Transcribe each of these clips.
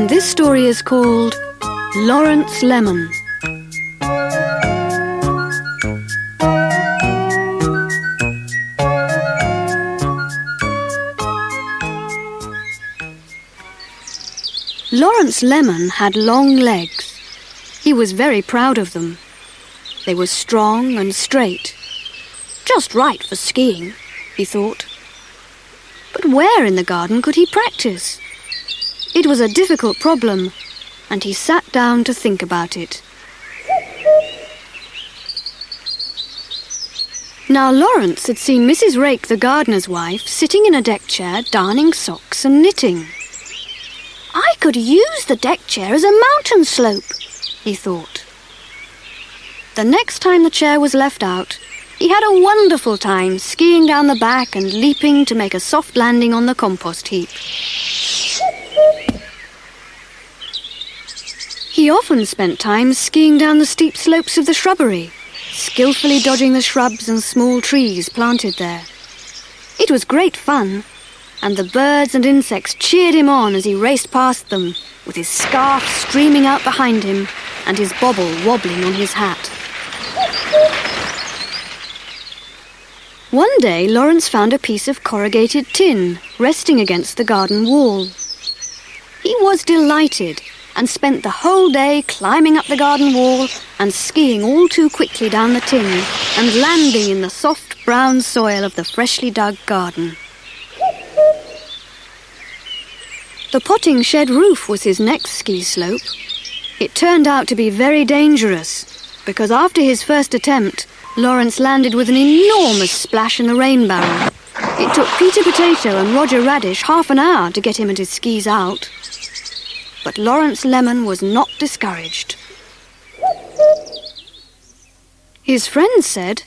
And this story is called Lawrence Lemon. Lawrence Lemon had long legs. He was very proud of them. They were strong and straight. Just right for skiing, he thought. But where in the garden could he practice? It was a difficult problem, and he sat down to think about it. Now Lawrence had seen Mrs. Rake, the gardener's wife, sitting in a deck chair, darning socks and knitting. I could use the deck chair as a mountain slope, he thought. The next time the chair was left out, he had a wonderful time skiing down the back and leaping to make a soft landing on the compost heap. He often spent time skiing down the steep slopes of the shrubbery, skillfully dodging the shrubs and small trees planted there. It was great fun, and the birds and insects cheered him on as he raced past them, with his scarf streaming out behind him and his bobble wobbling on his hat. One day Lawrence found a piece of corrugated tin resting against the garden wall. He was delighted and spent the whole day climbing up the garden wall and skiing all too quickly down the tin and landing in the soft brown soil of the freshly dug garden. The potting shed roof was his next ski slope. It turned out to be very dangerous because after his first attempt, Lawrence landed with an enormous splash in the rain barrel. It took Peter Potato and Roger Radish half an hour to get him and his skis out. But Lawrence Lemon was not discouraged. His friends said,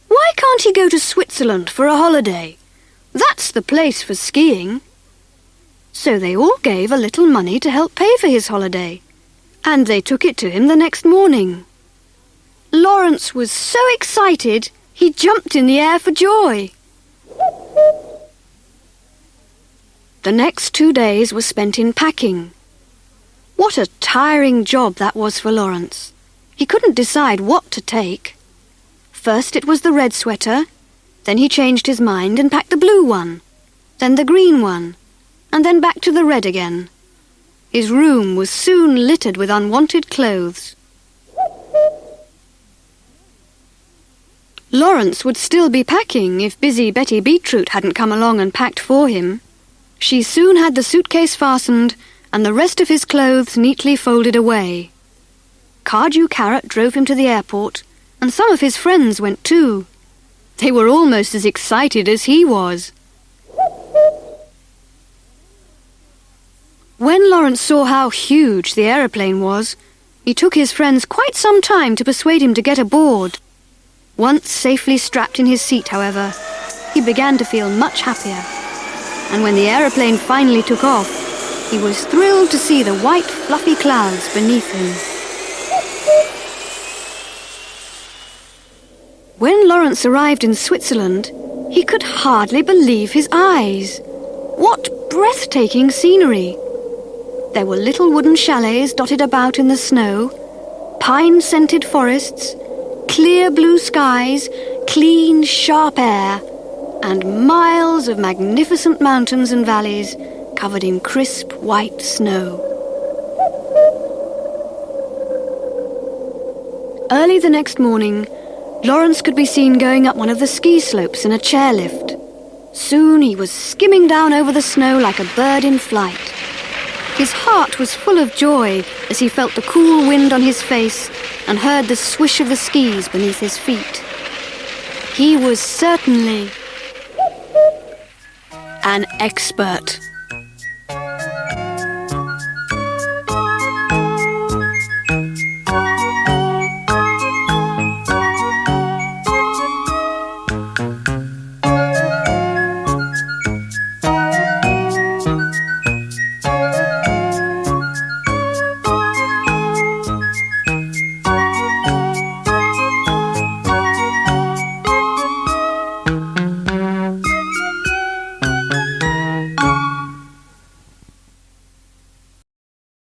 "Why can't he go to Switzerland for a holiday? That's the place for skiing." So they all gave a little money to help pay for his holiday, and they took it to him the next morning. Lawrence was so excited, he jumped in the air for joy. The next 2 days were spent in packing. What a tiring job that was for Lawrence. He couldn't decide what to take. First it was the red sweater, then he changed his mind and packed the blue one, then the green one, and then back to the red again. His room was soon littered with unwanted clothes. Lawrence would still be packing if busy Betty Beetroot hadn't come along and packed for him. She soon had the suitcase fastened and the rest of his clothes neatly folded away. Cardew Carrot drove him to the airport, and some of his friends went too. They were almost as excited as he was. When Lawrence saw how huge the aeroplane was, it took his friends quite some time to persuade him to get aboard. Once safely strapped in his seat, however, he began to feel much happier. And when the aeroplane finally took off, he was thrilled to see the white, fluffy clouds beneath him. When Lawrence arrived in Switzerland, he could hardly believe his eyes. What breathtaking scenery! There were little wooden chalets dotted about in the snow, pine-scented forests, clear blue skies, clean, sharp air, and miles of magnificent mountains and valleys covered in crisp white snow. Early the next morning, Lawrence could be seen going up one of the ski slopes in a chairlift. Soon he was skimming down over the snow like a bird in flight. His heart was full of joy as he felt the cool wind on his face and heard the swish of the skis beneath his feet. He was certainly an expert.